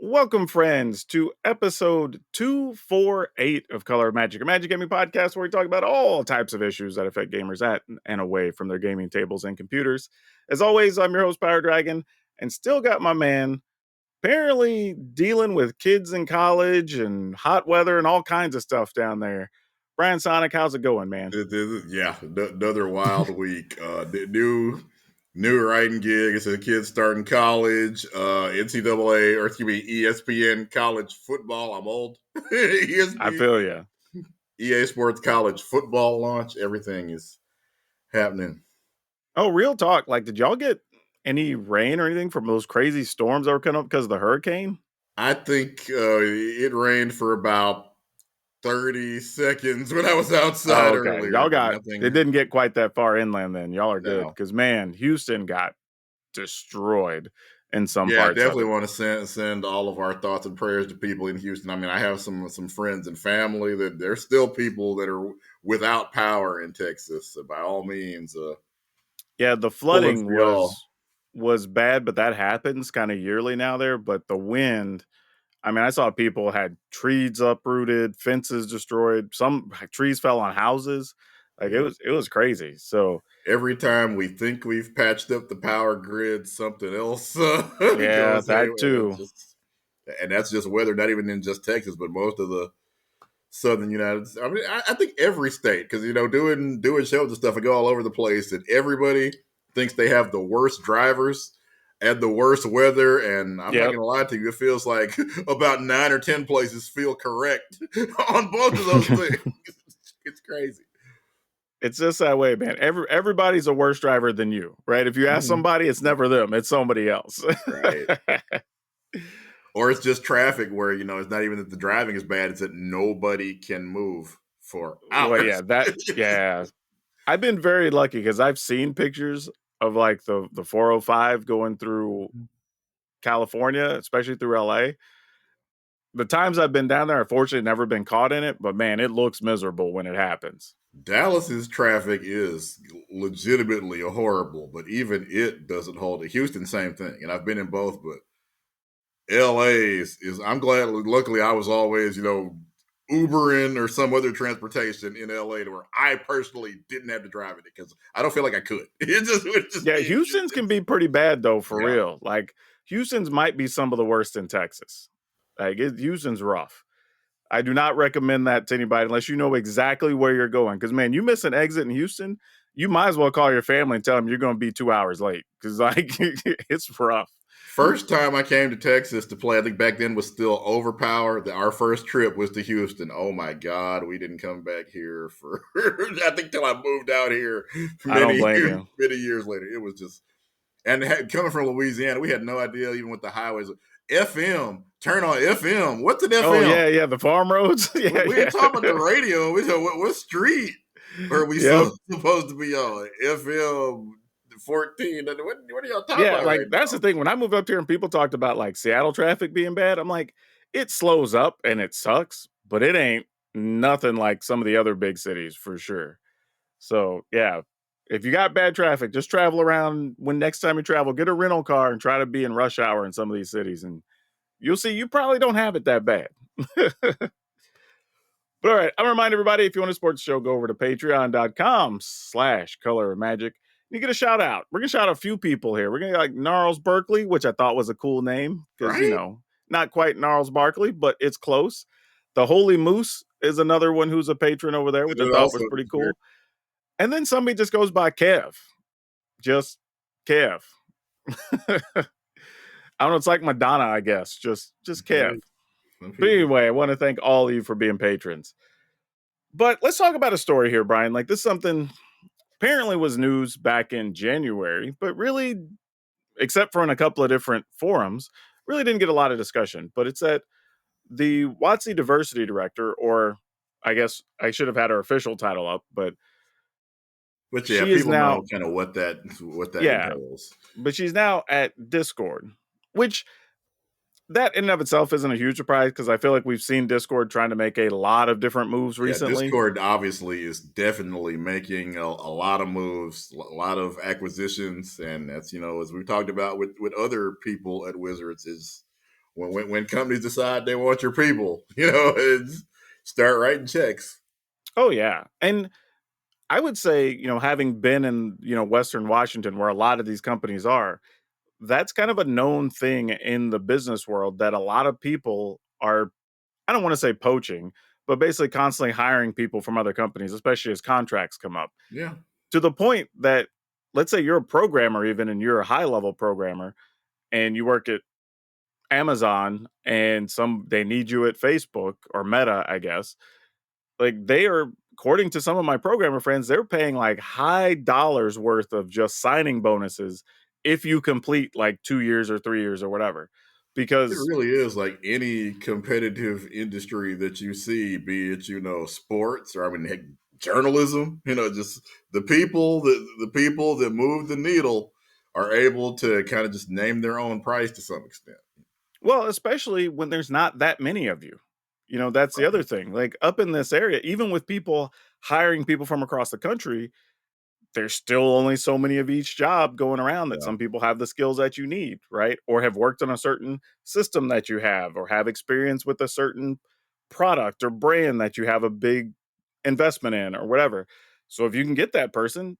Welcome, friends, to episode 248 of Color of Magic, a Magic Gaming podcast where we talk about all types of issues that affect gamers at and away from their gaming tables and computers. As always, I'm your host, PowrDragn, and still got my man apparently dealing with kids in college and hot weather and all kinds of stuff down there. Brian Sonic, how's it going, man? Yeah, another wild week. New writing gig. It's a kid starting college. NCAA or excuse me, ESPN college football. I'm old. I ESPN, feel you. EA Sports college football launch. Everything is happening. Oh, real talk. Like, did y'all get any rain or anything from those crazy storms that were coming up because of the hurricane? I think it rained for about 30 seconds when I was outside Oh, okay. earlier, Y'all but got it nothing. didn't get quite that far inland then. Y'all are good No. because man, Houston got destroyed in some Yeah, I parts of definitely it. want to send all of our thoughts and prayers to people in Houston. I mean, I have some friends and family that there's still people that are without power in Texas. So by all means, Yeah, the pulling flooding for y'all. was bad, but that happens kind of yearly now there. But the wind, I mean, I saw people had trees uprooted, fences destroyed, some trees fell on houses. Like Yeah. it was crazy. So Every time we think we've patched up the power grid, something else yeah, goes that anyway. too. And that's just weather, not even in just Texas, but most of the Southern United. I mean, I think every state, because doing shows and stuff, I go all over the place, and everybody thinks they have the worst drivers and the worst weather. And I'm not Yep. gonna lie to you, it feels like about 9 or 10 places feel correct on both of those things. It's crazy. It's just that way, man. Everybody's a worse driver than you, right? If you ask Mhm. somebody, it's never them, it's somebody else. Right. Or it's just traffic where, it's not even that the driving is bad, it's that nobody can move for Well, yeah, hours. yeah. I've been very lucky because I've seen pictures of like the 405 going through California, especially through LA. The times I've been down there, I've fortunately never been caught in it, but man, it looks miserable when it happens. Dallas's traffic is legitimately horrible, but even it doesn't hold it. Houston, same thing. And I've been in both, but LA is I'm glad, luckily, I was always, Ubering or some other transportation in LA to where I personally didn't have to drive it because I don't feel like I could. Yeah, Houston's can be pretty bad though, for Yeah. real. Like Houston's might be some of the worst in Texas. Houston's rough. I do not recommend that to anybody unless you know exactly where you're going. Because man, you miss an exit in Houston, you might as well call your family and tell them you're going to be 2 hours late. Because like it's rough. First time I came to Texas to play, I think back then was still overpowered. Our first trip was to Houston. Oh my God, we didn't come back here for I think till I moved out here I don't many blame you. many years later. It was just coming from Louisiana, we had no idea even with the highways. FM, turn on FM. What's an Oh FM? yeah, the farm roads. Yeah, We yeah, ain't talking about the radio. We talking what street are we yep. supposed to be on? FM 14. What are y'all talking Yeah, about like right that's now? the thing. When I moved up here and people talked about like Seattle traffic being bad, I'm like, it slows up and it sucks, but it ain't nothing like some of the other big cities for sure. So yeah, if you got bad traffic, just travel around. When next time you travel, get a rental car and try to be in rush hour in some of these cities, and you'll see you probably don't have it that bad. But all right, I'm gonna remind everybody, if you want to support the show, go over to patreon.com/color of magic. You get a shout out. We're gonna shout out a few people here. We're gonna like Gnarls Berkeley, which I thought was a cool name because Right? not quite Gnarls Barkley, but it's close. The Holy Moose is another one who's a patron over there, which I It thought also was pretty is very cool. And then somebody just goes by Kev, just Kev. I don't know. It's like Madonna, I guess. Just Kev. some But people. anyway, I want to thank all of you for being patrons. But let's talk about a story here, Brian. Like this is something apparently was news back in January, but really, except for in a couple of different forums, really didn't get a lot of discussion. But it's that the WotC diversity director, or I guess I should have had her official title up, but But yeah, she is people now, know kind of what that yeah, entails. but she's now at Discord, which that in and of itself isn't a huge surprise because I feel like we've seen Discord trying to make a lot of different moves Yeah, recently. Discord obviously is definitely making a lot of moves, a lot of acquisitions, and that's as we've talked about with other people at Wizards is when companies decide they want your people, it's start writing checks. Oh yeah. And I would say, having been in, Western Washington where a lot of these companies are, that's kind of a known thing in the business world that a lot of people are, I don't want to say poaching, but basically constantly hiring people from other companies, especially as contracts come up. Yeah. To the point that, let's say you're a programmer, even, and you're a high level programmer, and you work at Amazon, and they need you at Facebook or Meta, I guess. Like, they are, according to some of my programmer friends, they're paying like high dollars worth of just signing bonuses if you complete like 2 years or 3 years or whatever. It Because, really is like any competitive industry that you see, be it sports or heck, journalism. Just the people that move the needle are able to kind of just name their own price to some extent. well, especially when there's not that many of you. That's the other Right. thing. Like, up in this area, even with people hiring people from across the country, there's still only so many of each job going around that Yeah. some people have the skills that you need, right? Or have worked on a certain system that you have, or have experience with a certain product or brand that you have a big investment in, or whatever. So if you can get that person,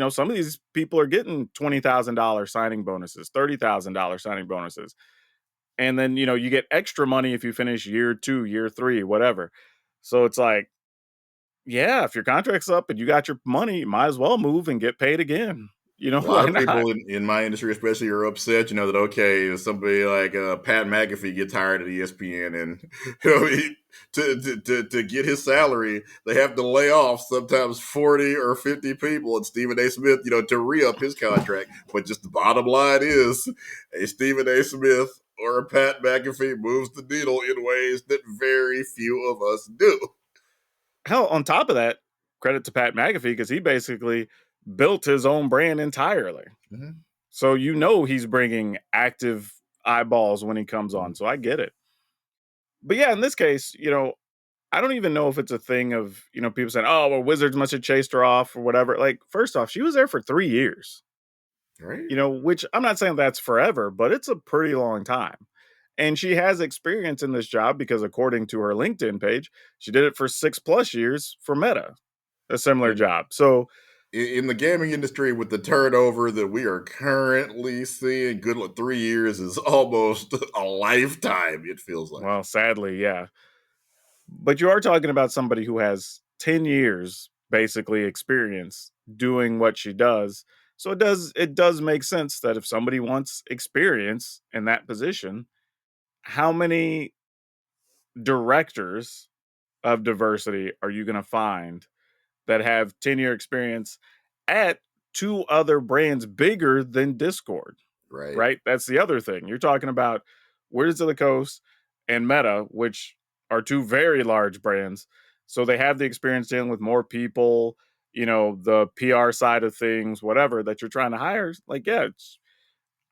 some of these people are getting $20,000 signing bonuses, $30,000 signing bonuses. And then, you get extra money if you finish year 2, year 3, whatever. So it's like, yeah, if your contract's up and you got your money, you might as well move and get paid again. A Why lot of not? people in my industry, especially, are upset. That okay, if somebody like Pat McAfee gets hired at ESPN, and to get his salary, they have to lay off sometimes 40 or 50 people, and Stephen A. Smith, to re up his contract. But just the bottom line is, a Stephen A. Smith or a Pat McAfee moves the needle in ways that very few of us do. Hell, on top of that, credit to Pat McAfee because he basically built his own brand entirely. Mm-hmm. So he's bringing active eyeballs when he comes on. So I get it. But yeah, in this case, I don't even know if it's a thing of, people saying, oh, well, Wizards must have chased her off or whatever. Like, first off, she was there for 3 years, Right. which I'm not saying that's forever, but it's a pretty long time. And she has experience in this job because, according to her LinkedIn page, she did it for 6+ years for Meta, a similar And job. So, in the gaming industry, with the turnover that we are currently seeing, good luck, 3 years is almost a lifetime, it feels like. well, sadly, yeah. But you are talking about somebody who has 10 years basically experience doing what she does. So it does make sense that if somebody wants experience in that position, how many directors of diversity are you going to find that have 10-year experience at two other brands bigger than Discord? Right. Right? That's the other thing. You're talking about Wizards of the Coast and Meta, which are two very large brands. So they have the experience dealing with more people, the PR side of things, whatever that you're trying to hire. Like, yeah,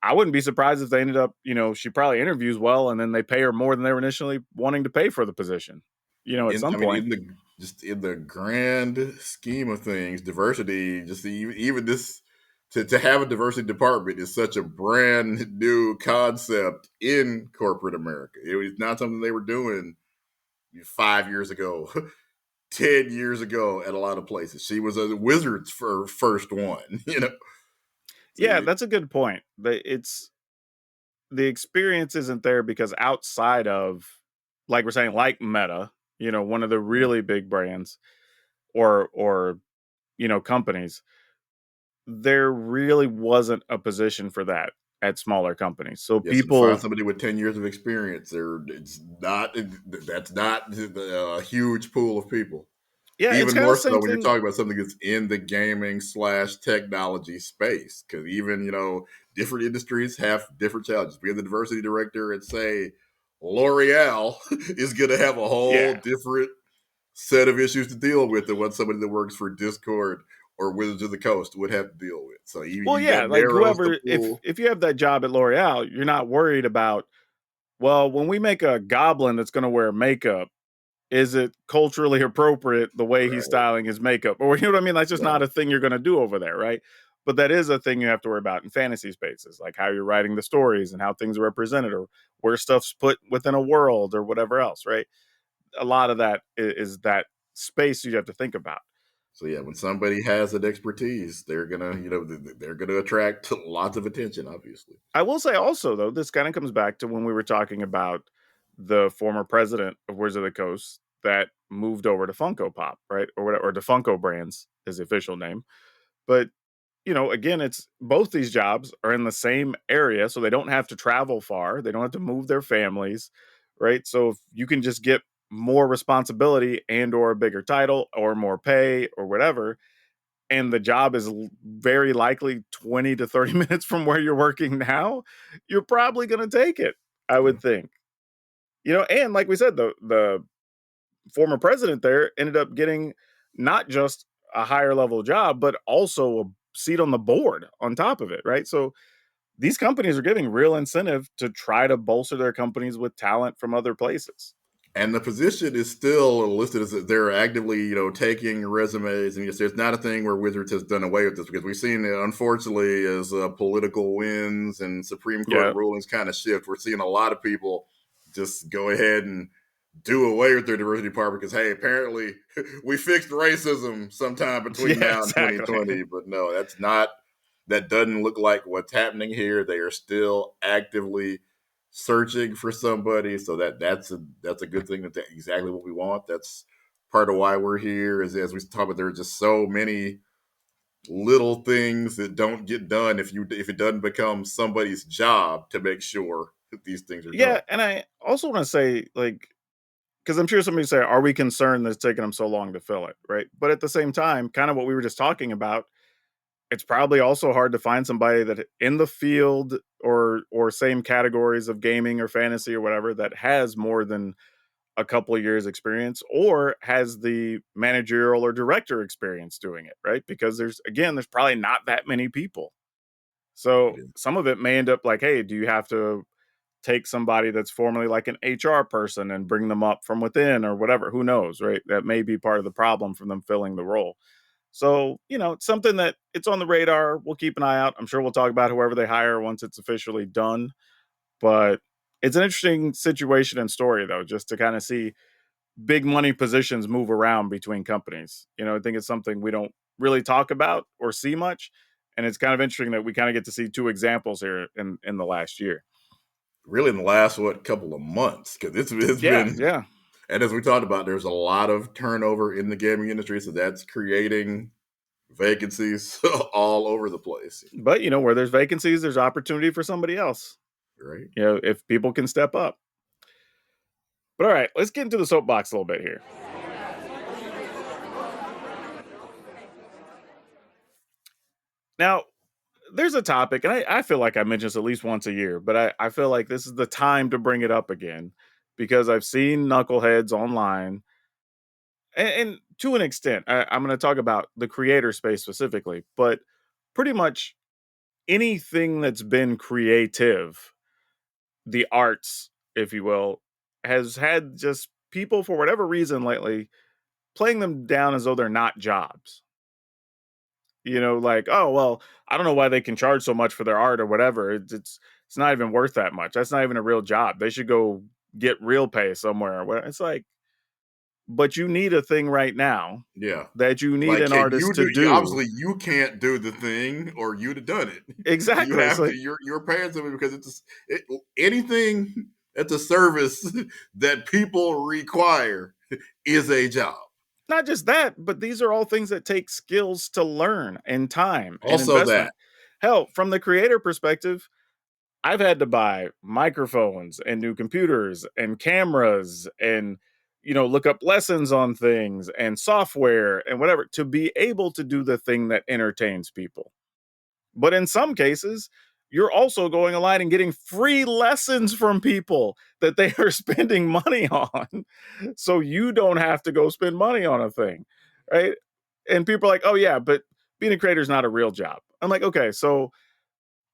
I wouldn't be surprised if they ended up, she probably interviews well and then they pay her more than they were initially wanting to pay for the position, at In some I mean, point. in the just in the grand scheme of things, diversity, just even this, to have a diversity department is such a brand new concept in corporate America. It was not something they were doing 5 years ago, 10 years ago at a lot of places. She was a Wizards for first one, So Yeah, that's a good point. It's the experience isn't there because outside of, like we're saying, like Meta, one of the yeah. really big brands or companies, there really wasn't a position for that at smaller companies. So Yes, and find people, somebody with 10 years of experience. That's not a huge pool of people. yeah, it's Even kind of more the so same when you're thing. talking about something that's in the gaming/technology space, because even different industries have different challenges. Being the diversity director at, say, L'Oreal is going to have a whole Yeah. different set of issues to deal with than what somebody that works for Discord or Wizards of the Coast would have to deal with. So Well, that yeah, like narrows the whoever, if pool. if you have that job at L'Oreal, you're not worried about, well, when we make a goblin that's going to wear makeup, is it culturally appropriate the way he's Right? styling his makeup? Or you know what I mean? That's just not No. a thing you're going to do over there, right? But that is a thing you have to worry about in fantasy spaces, like how you're writing the stories and how things are represented or where stuff's put within a world or whatever else, right? A lot of that is that space you have to think about. So yeah, when somebody has an expertise, they're gonna, they're gonna attract lots of attention, obviously. I will say also, though, this kind of comes back to when we were talking about the former president of Wizards of the Coast that moved over to Funko Pop, right? Or whatever, or to Funko Brands is the official name. But, again, it's both these jobs are in the same area, so they don't have to travel far. They don't have to move their families, right? So if you can just get more responsibility and or a bigger title or more pay or whatever, and the job is very likely 20 to 30 minutes from where you're working now, you're probably going to take it, I Yeah. would think. And like we said, the former president there ended up getting not just a higher level job, but also a seat on the board on top of it, right? So these companies are getting real incentive to try to bolster their companies with talent from other places. And the position is still listed as they're actively, taking resumes. And yes, there's not a thing where Wizards has done away with this, because we've seen it, unfortunately, as political wins and Supreme Court Yeah. rulings kind of shift. We're seeing a lot of people just go ahead and do away with their diversity department because, hey, apparently we fixed racism sometime between Yeah, now and exactly. 2020. But no, that doesn't look like what's happening here. They are still actively searching for somebody, so that's a good thing. That's exactly what we want. That's part of why we're here. Is as we talk about, there are just so many little things that don't get done if it doesn't become somebody's job to make sure that these things are done. Yeah, and I also want to say, like, because I'm sure somebody say, "Are we concerned that it's taking them so long to fill it?" Right? But at the same time, kind of what we were just talking about, it's probably also hard to find somebody that in the field or same categories of gaming or fantasy or whatever that has more than a couple of years experience or has the managerial or director experience doing it, right? Because there's probably not that many people. So Yeah. some of it may end up like, hey, do you have to take somebody that's formerly like an HR person and bring them up from within or whatever? Who knows, right? That may be part of the problem for them filling the role. So, it's something that it's on the radar. We'll keep an eye out. I'm sure we'll talk about whoever they hire once it's officially done. But it's an interesting situation and story, though, just to kind of see big money positions move around between companies. I think it's something we don't really talk about or see much. And it's kind of interesting that we kind of get to see two examples here in the last year. Really, in the last couple of months, because it's Yeah, been. yeah. And as we talked about, there's a lot of turnover in the gaming industry, so that's creating vacancies all over the place. But where there's vacancies, there's opportunity for somebody else. Right? If people can step up. But all right, let's get into the soapbox a little bit here. Now, there's a topic, and I feel like I mention this at least once a year, but I feel like this is the time to bring it up again because I've seen knuckleheads online, and to an extent, I'm going to talk about the creator space specifically, but pretty much anything that's been creative, the arts, if you will, has had just people for whatever reason lately playing them down as though they're not jobs. Like, oh well, I don't know why they can charge so much for their art or whatever. It's not even worth that much. That's not even a real job. They should go get real pay somewhere. It's like, but you need a thing right now Yeah. that you need Like, an can artist you to do? do. Obviously, you can't do the thing, or you'd have done it. You Exactly. It's have to. like You're paying somebody because anything that's a service that people require is a job. not just that, but these are all things that take skills to learn and time and Also, investment. that. Hell, from the creator perspective, I've had to buy microphones and new computers and cameras and look up lessons on things and software and whatever to be able to do the thing that entertains people. But in some cases, you're also going online and getting free lessons from people that they are spending money on. So you don't have to go spend money on a thing. Right. And people are like, oh, yeah, but being a creator is not a real job. I'm like, okay, so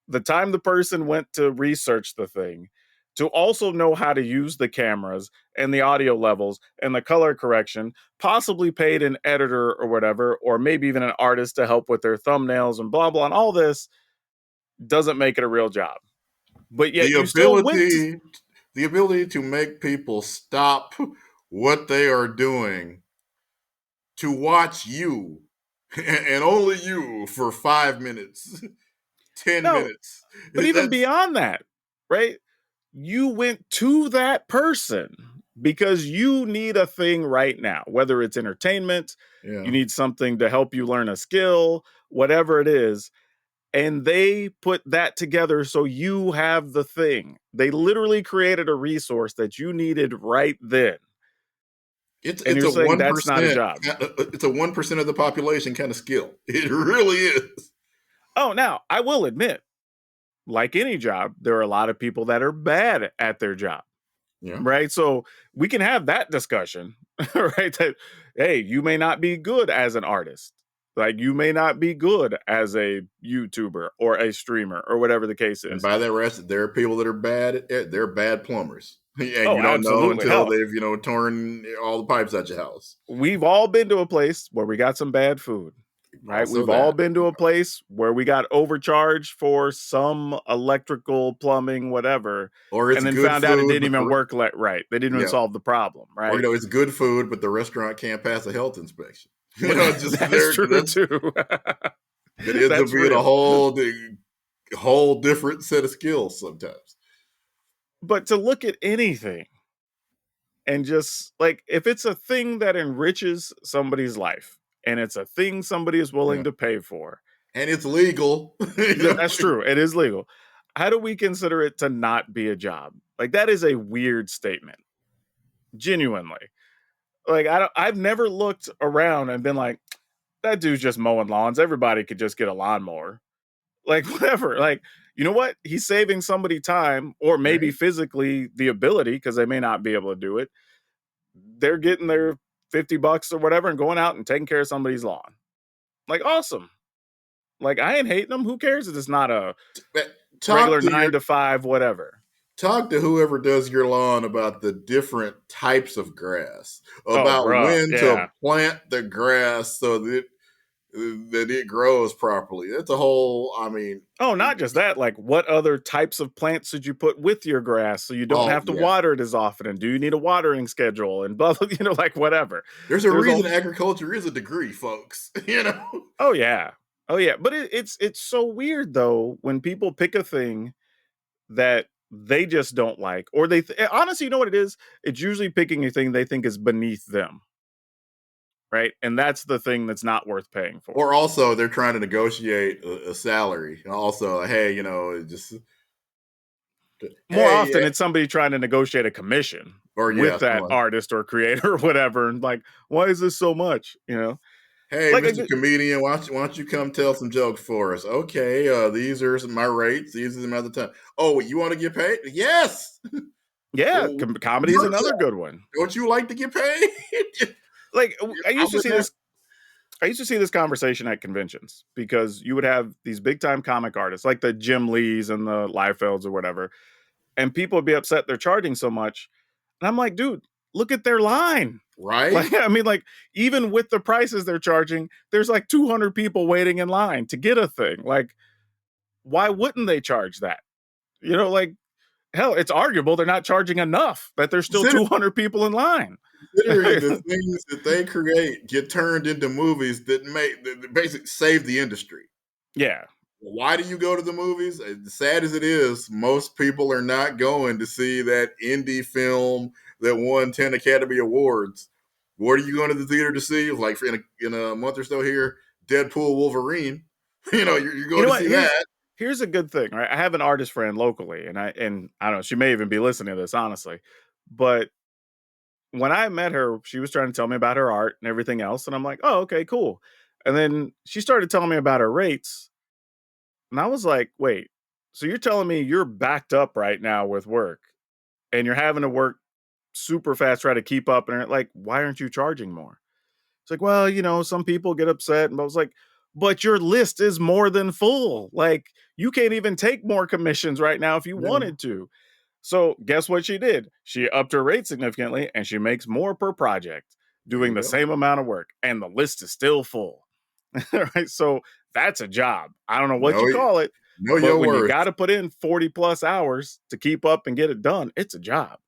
the time the person went to research the thing, to also know how to use the cameras and the audio levels and the color correction, possibly paid an editor or whatever, or maybe even an artist to help with their thumbnails and blah, blah, and all this doesn't make it a real job. But yet The you still went to, ability to make people stop what they are doing to watch you and only you for 5 minutes, 10 no, minutes. but even That's beyond that, right? You went to that person because you need a thing right now, whether it's entertainment, you yeah. need something to help you learn a skill, whatever it is. And they put that together so you have the thing. They literally created a resource that you needed right then. And It's you're a saying one that's not a percent. job. It's a 1% of the population kind of skill. It really is. Oh, now I will admit, like any job, there are a lot of people that are bad at their job. Yeah. Right. So we can have that discussion, right? That, hey, you may not be good as an artist. Like you may not be good as a YouTuber or a streamer or whatever the case And is. by that rest, there are people that are bad at they're bad plumbers. And Oh, you don't know absolutely. until Hell, they've, torn all the pipes out your house. we've all been to a place where we got some bad food, right? Also We've all that. been to a place where we got overcharged for some electrical, plumbing, whatever, Or and it's then good found out it food, didn't but even work right. They didn't even yeah. solve the problem, Or right? it's good food, but the restaurant can't pass a health inspection. It's just That's true too. it ends up That's being a real. whole different set of skills sometimes. But to look at anything and just like if it's a thing that enriches somebody's life and it's a thing somebody is willing Yeah. to pay for, And it's legal. that's true. It is legal. How do we consider it to not be a job? Like that is a weird statement. Genuinely. Like I've never looked around and been like, that dude's just mowing lawns. Everybody could just get a lawnmower. Like whatever. Like, you know what? He's saving somebody time or maybe Right. physically the ability because they may not be able to do it. They're getting their $50 or whatever and going out and taking care of somebody's lawn. Like awesome. Like I ain't hating them. Who cares if it's not a Talk regular to your 9 to 5, whatever. talk to whoever does your lawn about the different types of grass, Oh, about bruh. when to Yeah. plant the grass so that it grows properly. That's a whole. I mean, Oh, not just that. Like, what other types of plants should you put with your grass so you don't oh have to yeah. water it as often? And do you need a watering schedule? And blah, blah, like whatever. There's a There's a reason agriculture is a degree, folks. oh yeah, oh yeah. But it's so weird though when people pick a thing that they just don't like, or honestly, you know what it is? It's usually picking a thing they think is beneath them, right? And that's the thing that's not worth paying for. Or also, they're trying to negotiate a salary. And also, hey, just More hey, often, it's somebody trying to negotiate a commission or yeah, with that someone. artist or creator or whatever. And like, why is this so much? You know, Hey, like, Mr. Comedian, why don't you come tell some jokes for us? Okay, these are my rates. These are some other time. Oh, you want to get paid? Yes. yeah, Well, comedy is another good one. don't you like to get paid? Like, I I'm used to with see that. this. I used to see this conversation at conventions because you would have these big time comic artists like the Jim Lees and the Liefelds or whatever, and people would be upset they're charging so much. And I'm like, dude, look at their line. Right? Like, I mean, like, even with the prices they're charging, there's like 200 people waiting in line to get a thing. Like, why wouldn't they charge that? You know, like, hell, it's arguable they're not charging enough, that there's still Consider- 200 people in line. Considering the things that they create get turned into movies that basically save the industry. Yeah. Why do you go to the movies? As sad as it is, most people are not going to see that indie film that won 10 Academy Awards. What are you going to the theater to see? Like in a month or so here, Deadpool Wolverine. You're You going know to what? see that. Here's a good thing, right? I have an artist friend locally, and I don't know, she may even be listening to this, honestly. But when I met her, she was trying to tell me about her art and everything else. And I'm like, oh, okay, cool. And then she started telling me about her rates. And I was like, wait, so you're telling me you're backed up right now with work and you're having to work super fast, try to keep up. And like, why aren't you charging more? It's like, well, some people get upset. And I was like, but your list is more than full. Like, you can't even take more commissions right now if you Yeah. wanted to. So guess what she did? She upped her rate significantly and she makes more per project There doing you the go. same amount of work. And the list is still full. Right. So that's a job. I don't know what Know you call it, know but your when you worth. got to put in 40 plus hours to keep up and get it done, it's a job.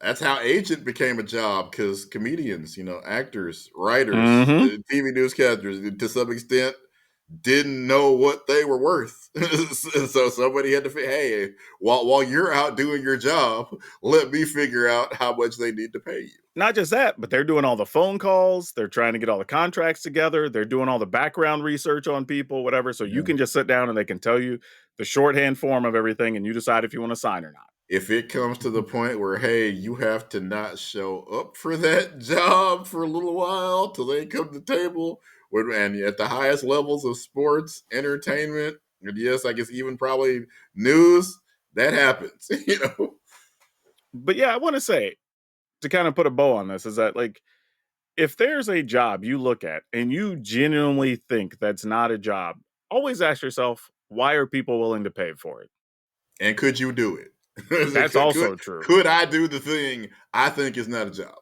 That's how agent became a job because comedians, actors, writers, Mm-hmm. TV newscasters, to some extent, didn't know what they were worth. So somebody had to say, hey, while you're out doing your job, let me figure out how much they need to pay you. Not just that, but they're doing all the phone calls. They're trying to get all the contracts together. They're doing all the background research on people, whatever. So you Yeah. can just sit down and they can tell you the shorthand form of everything and you decide if you want to sign or not. If it comes to the point where, hey, you have to not show up for that job for a little while till they come to the table, and at the highest levels of sports, entertainment, and yes, I guess even probably news, that happens, But yeah, I want to say to kind of put a bow on this is that like if there's a job you look at and you genuinely think that's not a job, always ask yourself, why are people willing to pay for it? And could you do it? That's could, could also true. could I do the thing I think is not a job?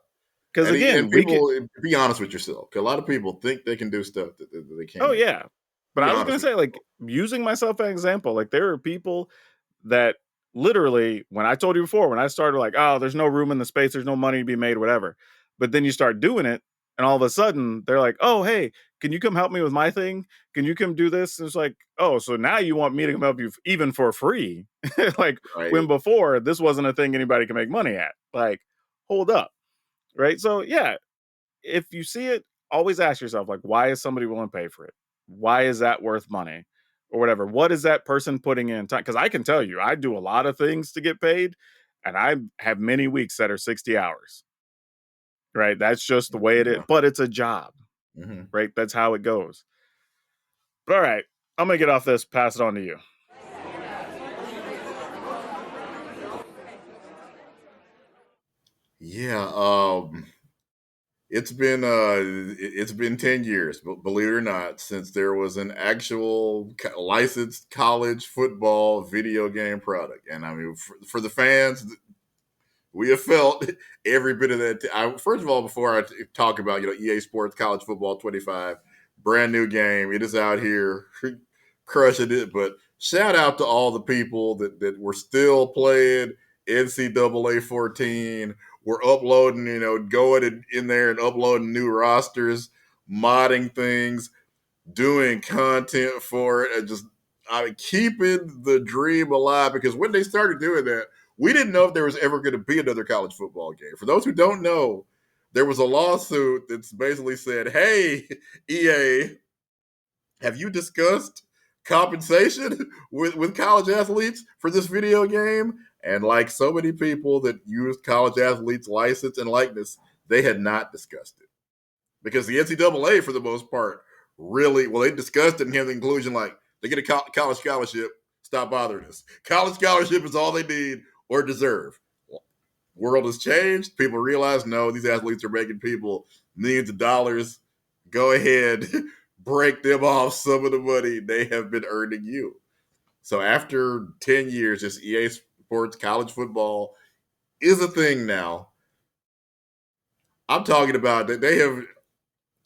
Because And again, we could, people, be honest with yourself. 'Cause a lot of people think they can do stuff that they oh, can't even do. yeah. But Be I was honest going to with say, like, yourself. using myself as an example, like, there are people that literally, when I told you before, when I started, like, oh, there's no room in the space, there's no money to be made, whatever. But then you start doing it, and all of a sudden, they're like, oh, hey, can you come help me with my thing? Can you come do this? And it's like, oh, so now you want me to come help you even for free? Like, when Right. before, this wasn't a thing anybody can make money at. Like, hold up. Right. So, yeah, if you see it, always ask yourself, like, why is somebody willing to pay for it? Why is that worth money? Or whatever. What is that person putting in time? Because I can tell you, I do a lot of things to get paid, and I have many weeks that are 60 hours. Right. That's just the way it is. Yeah. But it's a job. Mhm. Right. That's how it goes. But all right. I'm gonna get off this, pass it on to you. Yeah, it's been 10 years, but believe it or not, since there was an actual licensed college football video game product. And I mean, for the fans, we have felt every bit of that. First of all, before I talk about EA Sports College Football 25, brand new game, it is out here crushing it. But shout out to all the people that were still playing NCAA 14. We're uploading, going in there and uploading new rosters, modding things, doing content for it, and just keeping the dream alive. Because when they started doing that, we didn't know if there was ever going to be another college football game. For those who don't know, there was a lawsuit that's basically said, "Hey, EA, have you discussed compensation with college athletes for this video game?" And like so many people that use college athletes' license and likeness, they had not discussed it because the NCAA, for the most part, really well, they discussed it and came to the conclusion like they get a college scholarship, stop bothering us. College scholarship is all they need or deserve. World has changed. People realize no, these athletes are making people millions of dollars. Go ahead, break them off some of the money they have been earning you. So after 10 years, just EA Sports college football is a thing now. I'm talking about that they have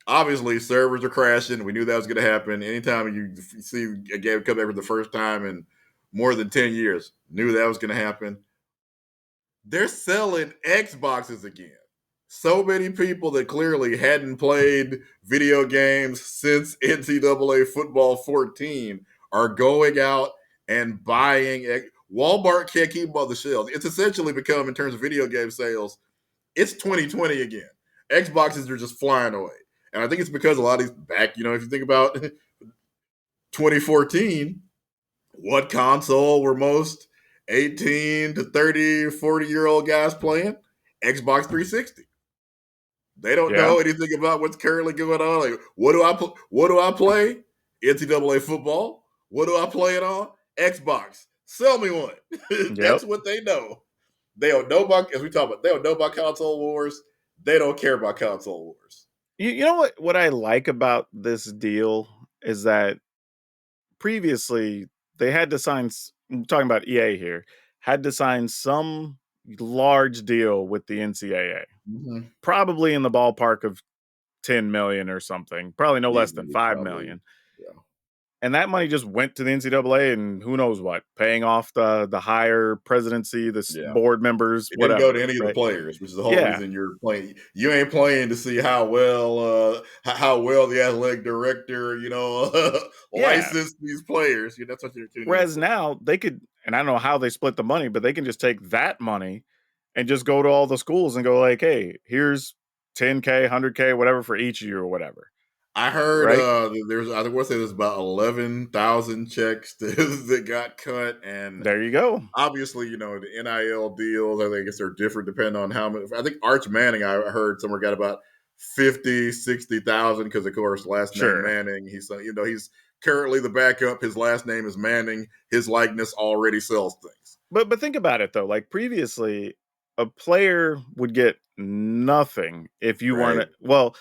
obviously servers are crashing. We knew that was going to happen. Anytime you see a game come back for the first time in more than 10 years, knew that was going to happen. They're selling Xboxes again. So many people that clearly hadn't played video games since NCAA football 14 are going out and buying. Walmart can't keep them on the shelves. It's essentially become, in terms of video game sales, it's 2020 again. Xboxes are just flying away. And I think it's because a lot of these back, if you think about 2014, what console were most 18 to 30, 40-year-old guys playing? Xbox 360. They don't Yeah. know anything about what's currently going on. Like, what do I play? NCAA football. What do I play it on? Xbox. Sell me one. Yep. That's what they know. They don't know about, as we talk about, they don't know about console wars. They don't care about console wars. You know what I like about this deal is that previously they had to sign. I'm talking about EA here. had to sign some large deal with the NCAA, Mm-hmm. probably in the ballpark of 10 million or something, probably no less than Easily, 5 probably. million. Yeah. And that money just went to the NCAA and who knows what, paying off the higher presidency, the Yeah. board members, It didn't go to whatever, any of the right? players, which is the whole Yeah, reason you're playing. You ain't playing to see how well the athletic director, yeah. licensed these players. That's what you're tuning in Whereas for. now they could, and I don't know how they split the money, but they can just take that money and just go to all the schools and go like, hey, here's 10K, 100K, whatever for each of you or whatever, I heard right? I want to say there's about 11,000 checks that got cut, and There you go. obviously, the NIL deals, I guess they're different depending on how many. I think Arch Manning, I heard somewhere got about 50, 60,000 because, of course, last name Sure. Manning. He's currently the backup. His last name is Manning. His likeness already sells things. But think about it though. Like previously, a player would get nothing if you Right. weren't well,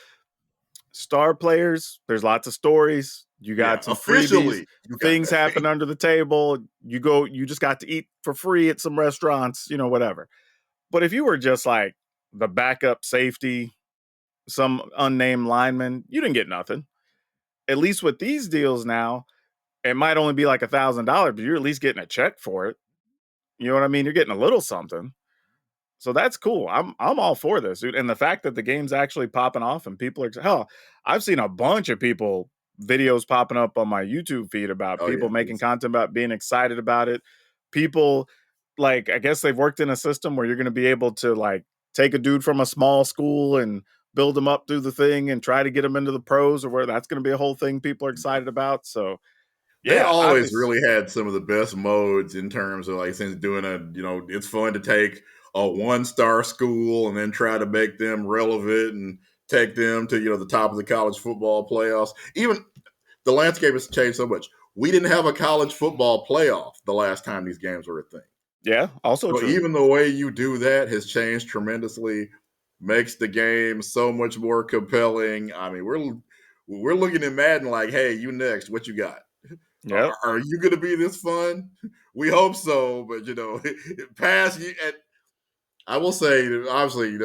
star players, there's lots of stories. You Yeah. got some freebies, Officially, you got things that happen thing. under the table. You just got to eat for free at some restaurants, whatever. But if you were just like the backup safety, some unnamed lineman, you didn't get nothing. At least with these deals now, it might only be like $1,000, but you're at least getting a check for it. You know what I mean? You're getting a little something. So that's cool. I'm all for this, dude. And the fact that the game's actually popping off and people are hell, I've seen a bunch of people videos popping up on my YouTube feed about Oh, people yeah. making content about being excited about it. People like I guess they've worked in a system where you're going to be able to like take a dude from a small school and build him up through the thing and try to get him into the pros or where that's going to be a whole thing people are excited about. So They yeah, always obviously, really had some of the best modes in terms of since doing it's fun to take a 1-star school and then try to make them relevant and take them to, the top of the college football playoffs. Even the landscape has changed so much. We didn't have a college football playoff the last time these games were a thing. yeah, also So true. even the way you do that has changed tremendously, makes the game so much more compelling. I mean, we're looking at Madden like, hey, you next, what you got? Yep. Are you going to be this fun? We hope so, but past you. And I will say, obviously,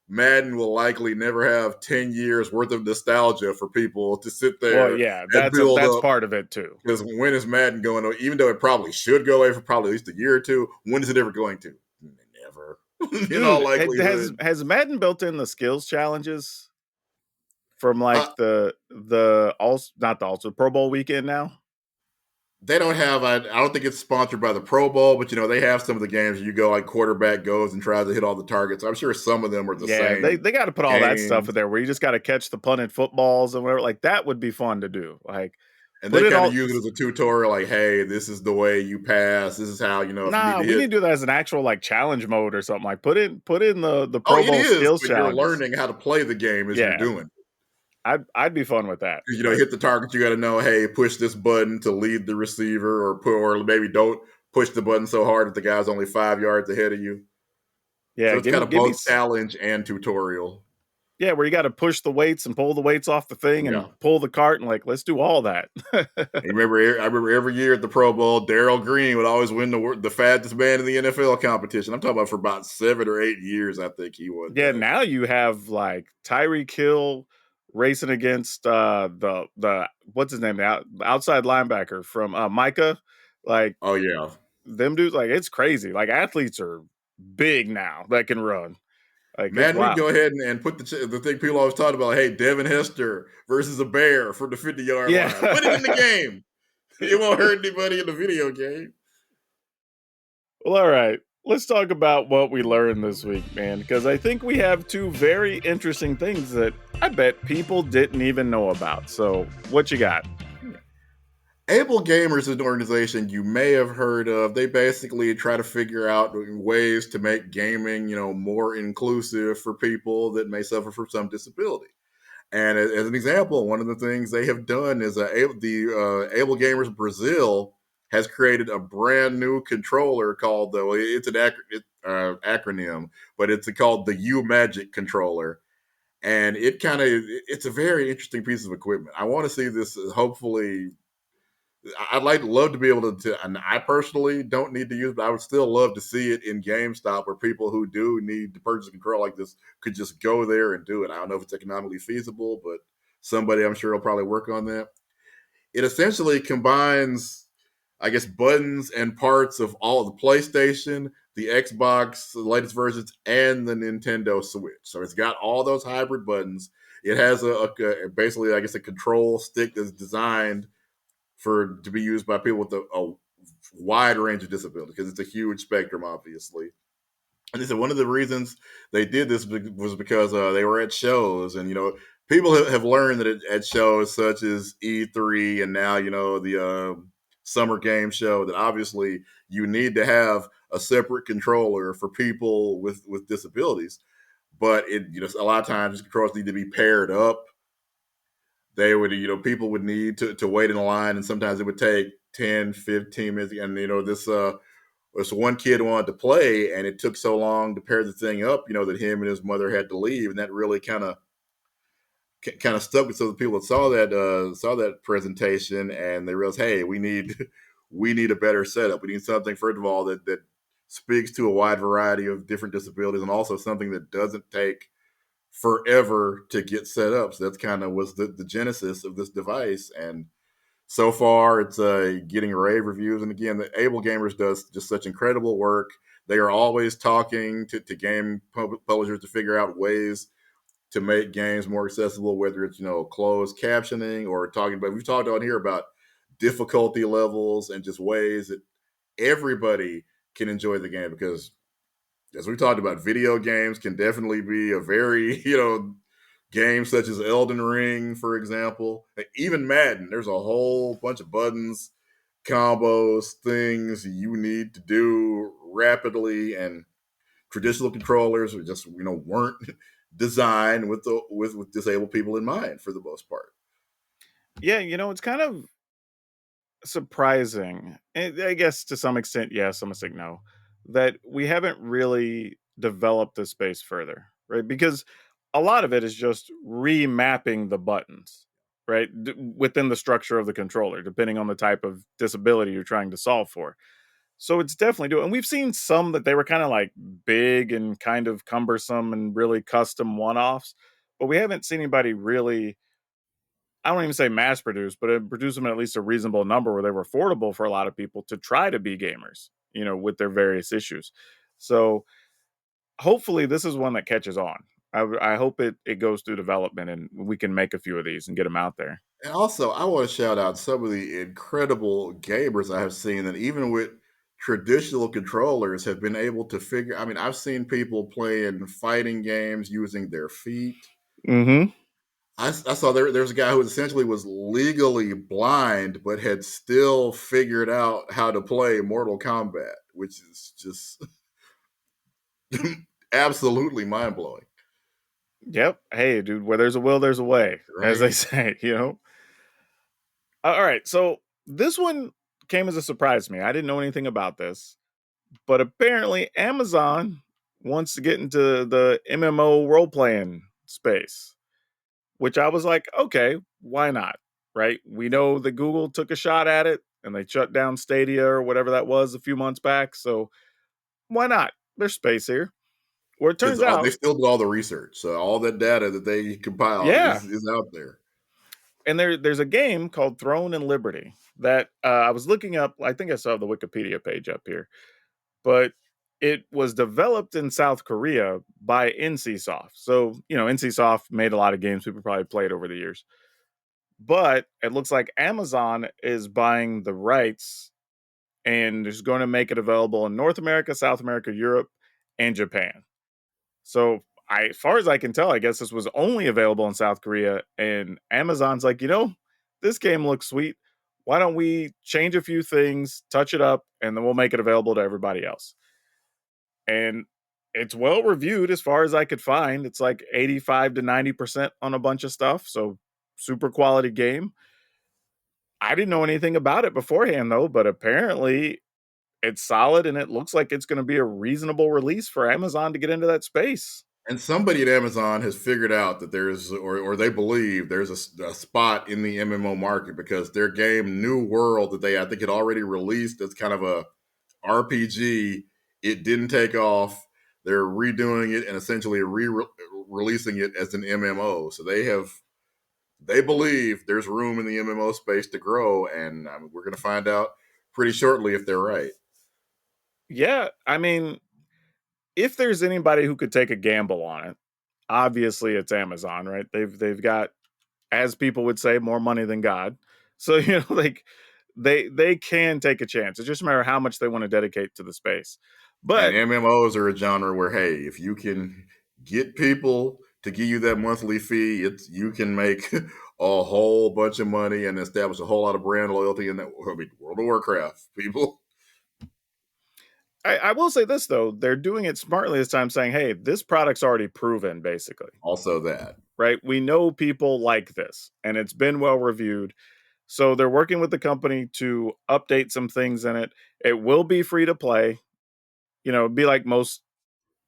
Madden will likely never have 10 years worth of nostalgia for people to sit Well, there yeah, and that's build that's up. part of it too. Because when is Madden going to? Even though it probably should go away for probably at least a year or two, when is it ever going to? Never. In all Dude, has likelihood. has Madden built in the skills challenges from like Uh, the also not the also Pro Bowl weekend now? they don't have. I don't think it's sponsored by the Pro Bowl, but they have some of the games where you go like quarterback goes and tries to hit all the targets. I'm sure some of them are the Yeah, they same they got to put all that stuff in games, there where you just got to catch the punted footballs and whatever. Like that would be fun to do. Like and put they it kind of all. use it as a tutorial. Like, hey, this is the way you pass. This is how if you need Nah, to we hit. need to do that as an actual like challenge mode or something. Like put in the Oh, Pro it Bowl is, skills but you're challenges. learning how to play the game as you're Yeah, doing. I'd be fun with that. But Hit the target. You got to know, hey, push this button to lead the receiver, or maybe don't push the button so hard that the guy's only 5 yards ahead of you. yeah, So it's give kind me of give me both challenge and tutorial. Yeah, where you gotta push the weights and pull the weights off the thing and Yeah. pull the cart and, like, let's do all that. I remember every year at the Pro Bowl, Darrell Green would always win the fastest man in the NFL competition. I'm talking about for about 7 or 8 years. I think he won Yeah, that. now you have, like, Tyreek Hill racing against, the what's his name? The outside linebacker from, Micah. Like, Oh yeah, them dudes, like, it's crazy. Like, athletes are big now that can run. Like, it's man, we wild. go ahead and put the thing people always talk about. Hey, Devin Hester versus a bear from the 50-yard Yeah. line. Put it in the game. It won't hurt anybody in the video game. Well, all right. Let's talk about what we learned this week, man, because I think we have two very interesting things that I bet people didn't even know about. So, what you got? Able Gamers is an organization you may have heard of. They basically try to figure out ways to make gaming, more inclusive for people that may suffer from some disability. And as an example, one of the things they have done is the Able Gamers Brazil has created a brand new controller called it's an acronym, but it's called the U Magic controller. And it's a very interesting piece of equipment. I want to see this hopefully I'd love to be able to, and I personally don't need to use, but I would still love to see it in GameStop where people who do need to purchase a control like this could just go there and do it. I don't know if it's economically feasible, but somebody I'm sure will probably work on that. It essentially combines, I guess, buttons and parts of all of the PlayStation, the Xbox, the latest versions, and the Nintendo Switch. So it's got all those hybrid buttons. It has basically, I guess, a control stick that's designed for to be used by people with a wide range of disabilities because it's a huge spectrum, obviously. And they said one of the reasons they did this was because they were at shows, and people have learned that at shows such as E3 and now the Summer Game Show that obviously you need to have a separate controller for people with disabilities. But a lot of times controllers need to be paired up. They would, people would need to wait in a line, and sometimes it would take 10, 15 minutes. And this one kid wanted to play, and it took so long to pair the thing up, that him and his mother had to leave, and that really kind of stuck with some of the people that saw that presentation, and they realized, hey, we need we need a better setup. We need something, first of all, that speaks to a wide variety of different disabilities, and also something that doesn't take forever to get set up. So that's kind of was the genesis of this device, and so far it's getting rave reviews. And again, the AnleGamers does just such incredible work. They are always talking to game publishers to figure out ways to make games more accessible, whether it's closed captioning or talking about, we've talked on here about difficulty levels and just ways that everybody can enjoy the game, because as we talked about, video games can definitely be a very games such as Elden Ring, for example, even Madden. There's a whole bunch of buttons, combos, things you need to do rapidly, and traditional controllers are just weren't designed with disabled people in mind for the most part. Yeah, it's kind of surprising. I guess to some extent, yes, some extent, no, that we haven't really developed this space further, right? Because a lot of it is just remapping the buttons, right, within the structure of the controller, depending on the type of disability you're trying to solve for. So it's definitely doing. And we've seen some that they were kind of like big and kind of cumbersome and really custom one-offs, but we haven't seen anybody really, I don't even say mass produce, but produce them at least a reasonable number where they were affordable for a lot of people to try to be gamers, with their various issues. So hopefully this is one that catches on. I hope it goes through development and we can make a few of these and get them out there. And also, I want to shout out some of the incredible gamers I have seen that even with traditional controllers have been able to figure. I mean, I've seen people playing fighting games using their feet. Mm-hmm. I saw there's a guy who essentially was legally blind but had still figured out how to play Mortal Kombat, which is just absolutely mind blowing. Yep. Hey, dude, where there's a will, there's a way, as they Right? say. All right. So this one came as a surprise to me. I didn't know anything about this, but apparently Amazon wants to get into the MMO role playing space, which I was like, okay, why not? Right? We know that Google took a shot at it and they shut down Stadia or whatever that was a few months back. So why not? There's space here. Well, it Because turns they out, still did all the research, so all that data that they compiled yeah. is out there. And there's a game called Throne and Liberty that I was looking up. I think I saw the Wikipedia page up here, but it was developed in South Korea by NCSoft. So, NCSoft made a lot of games people probably played over the years. But it looks like Amazon is buying the rights and is going to make it available in North America, South America, Europe, and Japan. So, as far as I can tell, I guess this was only available in South Korea. And Amazon's like, this game looks sweet. Why don't we change a few things, touch it up, and then we'll make it available to everybody else? And it's well reviewed as far as I could find. It's like 85 to 90% on a bunch of stuff. So, super quality game. I didn't know anything about it beforehand, though, but apparently it's solid and it looks like it's going to be a reasonable release for Amazon to get into that space. And somebody at Amazon has figured out that there's, or they believe there's a spot in the MMO market because their game New World that I think had already released as kind of a RPG, it didn't take off. They're redoing it and essentially releasing it as an MMO. So they believe there's room in the MMO space to grow, and we're going to find out pretty shortly if they're right. Yeah, I mean, if there's anybody who could take a gamble on it, obviously it's Amazon, right? They've got, as people would say, more money than God. So, like they can take a chance. It's just a matter of how much they want to dedicate to the space. And But MMOs are a genre where, hey, if you can get people to give you that monthly fee, you can make a whole bunch of money and establish a whole lot of brand loyalty in that. I mean, World of Warcraft people. I will say this though, they're doing it smartly this time, saying, "Hey, this product's already proven, basically." Also, that Right? We know people like this, and it's been well reviewed. So they're working with the company to update some things in it. It will be free to play. It'd be like most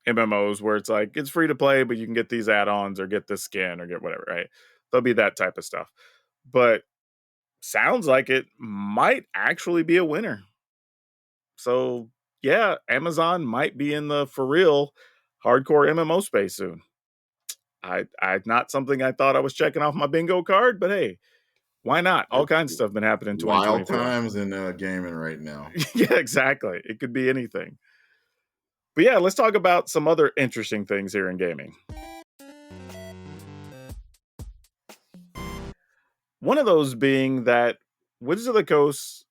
MMOs where it's like it's free to play, but you can get these add-ons or get this skin or get whatever, right? There'll be that type of stuff. But sounds like it might actually be a winner. So yeah, Amazon might be in the for real hardcore MMO space soon. I not something I thought I was checking off my bingo card, but hey, why not? All kinds of stuff been happening in wild 2024. times in gaming right now. Yeah, exactly. It could be anything. But yeah, let's talk about some other interesting things here in gaming. One of those being that Wizards of the Coast,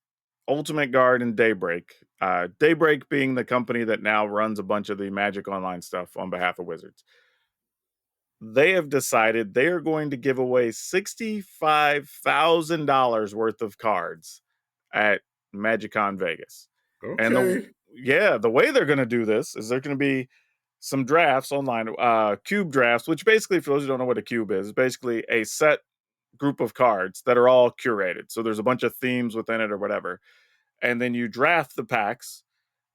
Ultimate Guard, and Daybreak. Daybreak being the company that now runs a bunch of the Magic Online stuff on behalf of Wizards. They have decided they are going to give away $65,000 worth of cards at MagicCon Vegas. And Okay. the way they're going to do this is they're going to be some drafts online, cube drafts, which basically, for those who don't know what a cube is basically a set group of cards that are all curated. So there's a bunch of themes within it or whatever. And then you draft the packs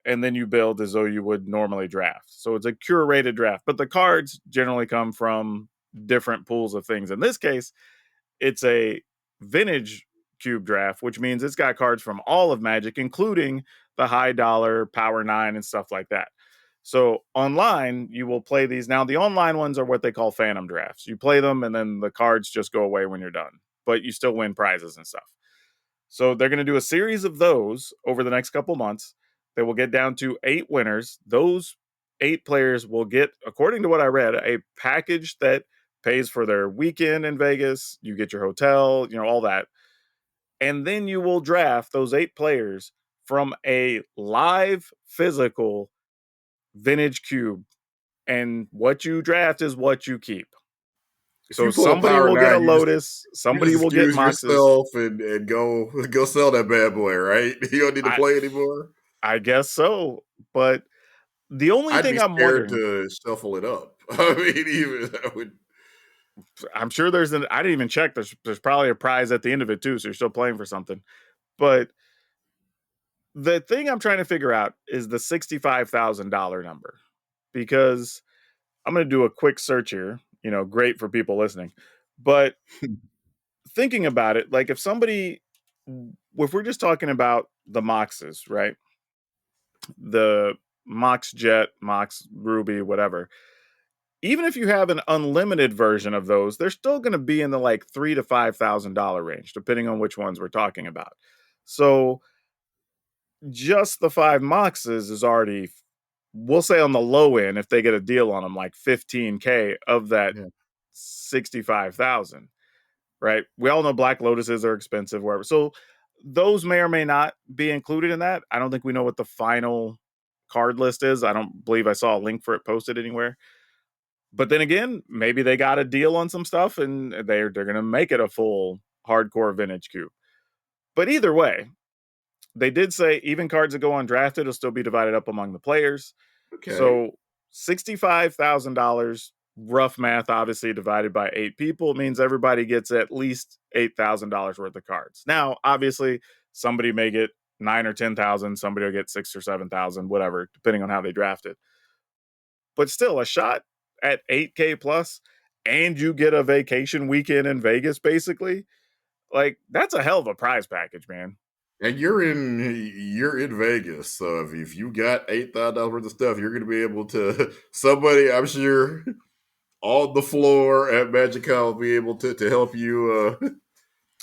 and then you build as though you would normally draft. So it's a curated draft, but the cards generally come from different pools of things. In this case, it's a vintage cube draft, which means it's got cards from all of Magic, including the high dollar Power 9 and stuff like that. So online, you will play these. Now, the online ones are what they call phantom drafts. You play them, and then the cards just go away when you're done, but you still win prizes and stuff. So they're going to do a series of those over the next couple months. They will get down to 8 winners. Those 8 players will get, according to what I read, a package that pays for their weekend in Vegas. You get your hotel, all that. And then you will draft those 8 players from a live physical vintage cube. And what you draft is what you keep. If So you pull a somebody Power will get a Nine, Lotus, you somebody just will get excuse Moxes. yourself and go sell that bad boy, right? You don't need to I, play anymore. I guess so. But the only I'd be thing I'm scared wondering, to shuffle it up. I mean, even I would. I'm sure I didn't even check. There's probably a prize at the end of it too. So you're still playing for something. But the thing I'm trying to figure out is the $65,000 number, because I'm going to do a quick search here, great for people listening. But thinking about it, like if we're just talking about the Moxes, right? The Mox Jet, Mox Ruby, whatever. Even if you have an unlimited version of those, they're still going to be in the like $3,000 to $5,000 range, depending on which ones we're talking about. So just the 5 Moxes is already, we'll say on the low end, if they get a deal on them, like $15K of that Yeah. 65,000. Right? We all know Black Lotuses are expensive, wherever. So those may or may not be included in that. I don't think we know what the final card list is. I don't believe I saw a link for it posted anywhere. But then again, maybe they got a deal on some stuff and they're going to make it a full hardcore vintage cube. But either way, they did say even cards that go undrafted will still be divided up among the players. Okay. So $65,000, rough math, obviously divided by 8 people, means everybody gets at least $8,000 worth of cards. Now, obviously, somebody may get 9 or 10,000, somebody will get 6 or 7,000, whatever, depending on how they draft it. But still, a shot at 8K plus, and you get a vacation weekend in Vegas, basically. Like, that's a hell of a prize package, man. And you're in Vegas, so if you got $8,000 worth of stuff, you're going to be able to somebody, I'm sure, on the floor at MagicCon will be able to help you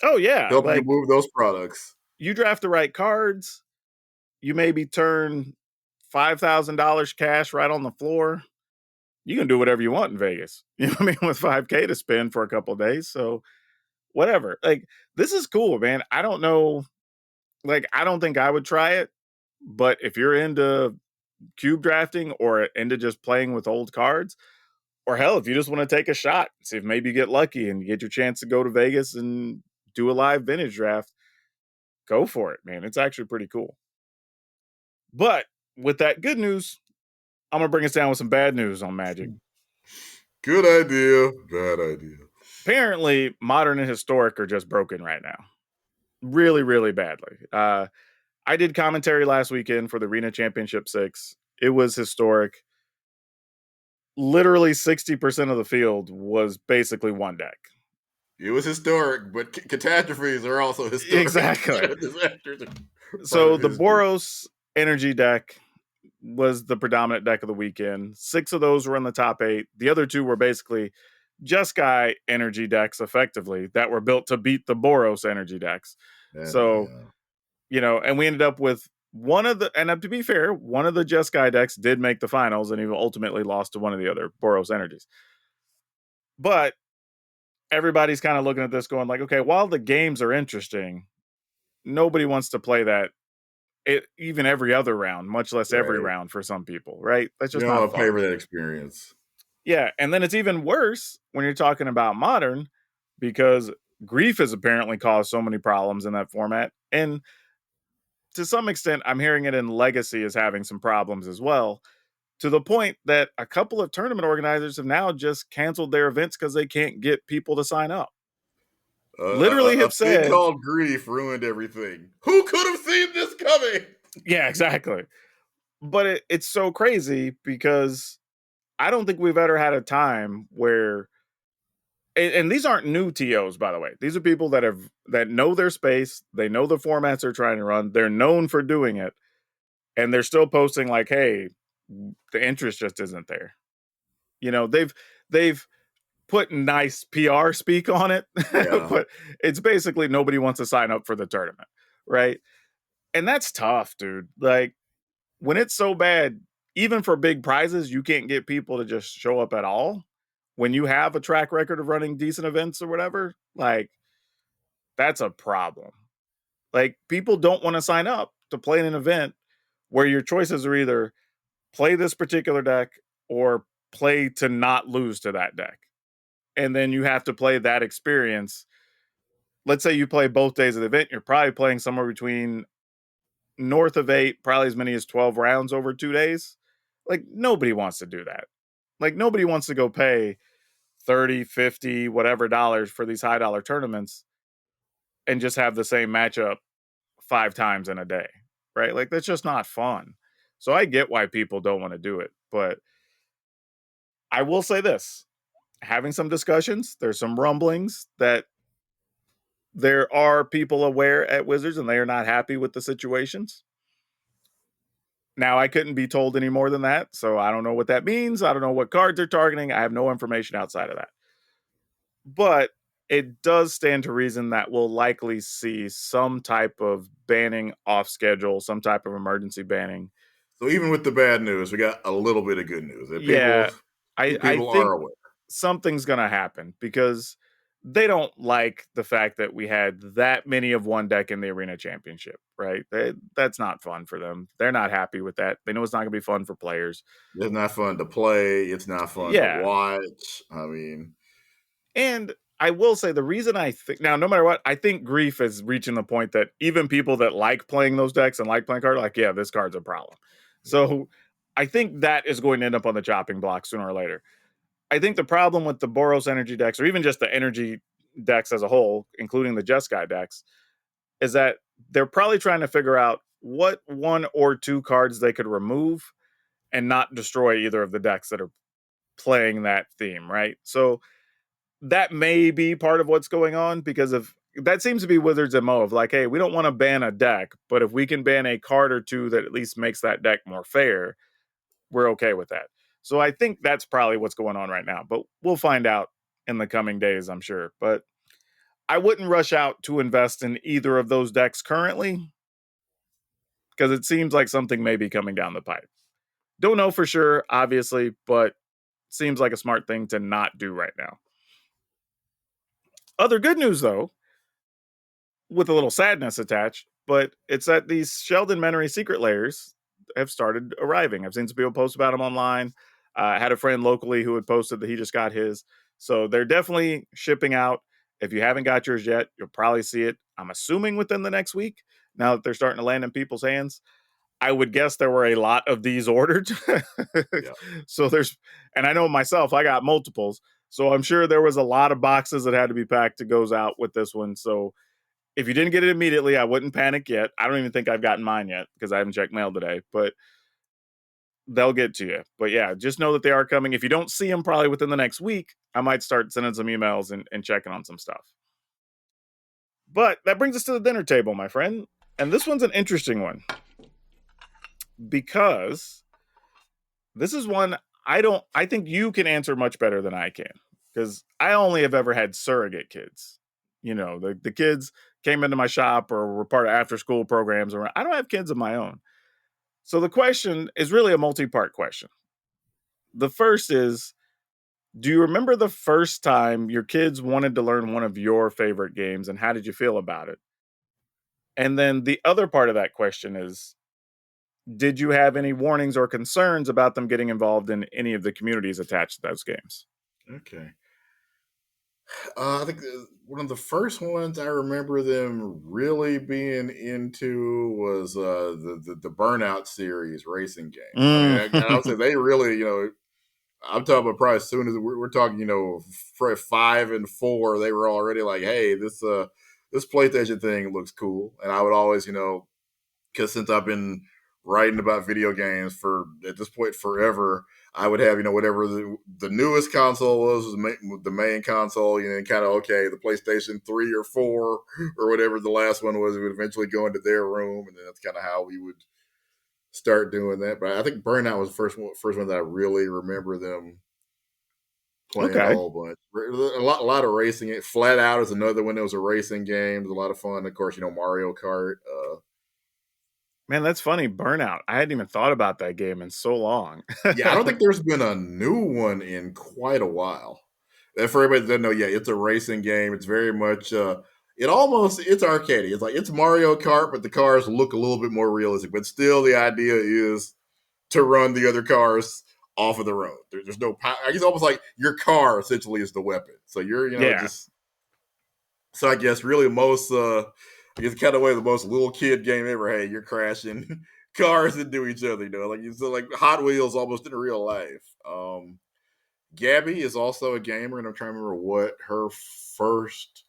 Oh yeah, help you like move those products. you draft the right cards, you maybe turn $5,000 cash right on the floor. You can do whatever you want in Vegas. You know what I mean? With 5K to spend for a couple days. So whatever. Like, this is cool, man. I don't know. Like, I don't think I would try it, but if you're into cube drafting or into just playing with old cards, or hell, if you just want to take a shot, see if maybe you get lucky and you get your chance to go to Vegas and do a live vintage draft, go for it, man. It's actually pretty cool. But with that good news, I'm gonna bring us down with some bad news on Magic. Good idea, bad idea. Apparently, modern and historic are just broken right now. Really, really badly. I did commentary last weekend for the Arena Championship 6. It was historic. Literally 60% of the field was basically one deck. It was historic, but catastrophes are also historic. Exactly. Disasters are So the Boros energy deck was the predominant deck of the weekend. 6 of those were in the top 8. The other 2 were basically Jeskai energy decks, effectively, that were built to beat the Boros energy decks. And we ended up with one of the, and to be fair, one of the Jeskai decks did make the finals and even ultimately lost to one of the other Boros energies. But everybody's kind of looking at this going like, okay, while the games are interesting, nobody wants to play that even every other round, much less every round for some people, right? That's just not fun. Pay for that experience. Yeah, and then it's even worse when you're talking about modern, because grief has apparently caused so many problems in that format. And to some extent, I'm hearing it in Legacy is having some problems as well, to the point that a couple of tournament organizers have now just canceled their events because they can't get people to sign up. Literally have said, a thing called grief ruined everything. Who could have seen this coming? Yeah, exactly. But it's so crazy because I don't think we've ever had a time where, and these aren't new TOs, by the way. These are people that know their space. They know the formats they're trying to run. They're known for doing it, and they're still posting like, "Hey, the interest just isn't there." They've put nice PR speak on it, but it's basically nobody wants to sign up for the tournament, right? And that's tough, dude. Like, when it's so bad, even for big prizes, you can't get people to just show up at all. When you have a track record of running decent events or whatever, like, that's a problem. Like, people don't want to sign up to play in an event where your choices are either play this particular deck or play to not lose to that deck. And then you have to play that experience. Let's say you play both days of the event, you're probably playing somewhere between north of 8, probably as many as 12 rounds over 2 days. Like, nobody wants to do that. Like, nobody wants to go pay 30, 50, whatever dollars for these high dollar tournaments and just have the same matchup 5 times in a day, right? Like, that's just not fun. So I get why people don't want to do it, but I will say this, having some discussions, there's some rumblings that there are people aware at Wizards and they are not happy with the situations. Now, I couldn't be told any more than that, so I don't know what that means. I don't know what cards they're targeting. I have no information outside of that. But it does stand to reason that we'll likely see some type of banning off schedule, some type of emergency banning. So even with the bad news, we got a little bit of good news. I think are aware. Something's going to happen because they don't like the fact that we had that many of one deck in the Arena Championship, right? That's not fun for them. They're not happy with that. They know it's not going to be fun for players. It's not fun to play. It's not fun to watch. I mean, and I will say the reason I think now, no matter what, I think grief is reaching the point that even people that like playing those decks and like playing cards are like, yeah, this card's a problem. So I think that is going to end up on the chopping block sooner or later. I think the problem with the Boros energy decks, or even just the energy decks as a whole, including the Jeskai decks, is that they're probably trying to figure out what 1 or 2 cards they could remove and not destroy either of the decks that are playing that theme, right? So that may be part of what's going on because of that seems to be Wizards' MO of like, hey, we don't want to ban a deck, but if we can ban a card or two that at least makes that deck more fair, we're okay with that. So I think that's probably what's going on right now, but we'll find out in the coming days, I'm sure. But I wouldn't rush out to invest in either of those decks currently because it seems like something may be coming down the pipe. Don't know for sure, obviously, but seems like a smart thing to not do right now. Other good news, though, with a little sadness attached, but it's that these Sheldon Menery secret layers have started arriving. I've seen some people post about them online. I had a friend locally who had posted that he just got his. So they're definitely shipping out. If you haven't got yours yet, you'll probably see it, I'm assuming, within the next week, now that they're starting to land in people's hands. I would guess there were a lot of these ordered. Yeah. So there's, and I know myself, I got multiples. So I'm sure there was a lot of boxes that had to be packed to goes out with this one. So if you didn't get it immediately, I wouldn't panic yet. I don't even think I've gotten mine yet because I haven't checked mail today, but they'll get to you. But yeah, just know that they are coming. If you don't see them probably within the next week, I might start sending some emails and checking on some stuff. But that brings us to the dinner table, my friend. And this one's an interesting one because this is one I think you can answer much better than I can because I only have ever had surrogate kids. You know, the kids came into my shop or were part of after school programs, or I don't have kids of my own. So the question is really a multi-part question. The first is, do you remember the first time your kids wanted to learn one of your favorite games and how did you feel about it? And then the other part of that question is, did you have any warnings or concerns about them getting involved in any of the communities attached to those games? Okay. I think one of the first ones I remember them really being into was the Burnout series racing games. I mean, I would say Mm. they really, I'm talking about probably as soon as we're talking, for 5 and 4, they were already like, hey, this PlayStation thing looks cool, and I would always, because since I've been writing about video games for at this point forever, I would have whatever the newest console was the main console, and kind of okay, the PlayStation 3 or 4 or whatever the last one was, would eventually go into their room, and then that's kind of how we would start doing that. But I think Burnout was the first one that I really remember them playing a Okay. whole bunch. A lot of racing. Flat Out is another one that was a racing game. It was a lot of fun. Of course, Mario Kart. Man, that's funny. Burnout. I hadn't even thought about that game in so long. Yeah, I don't think there's been a new one in quite a while. And for everybody that doesn't know, yeah, it's a racing game. It's very much it's arcadey. It's like it's Mario Kart, but the cars look a little bit more realistic. But still the idea is to run the other cars off of the road. There's no power. It's almost like your car essentially is the weapon. So you're, Yeah. just so I guess really I guess kind of way the most little kid game ever. Hey, you're crashing cars into each other, like Hot Wheels almost in real life. Gabby is also a gamer, and I'm trying to remember what her first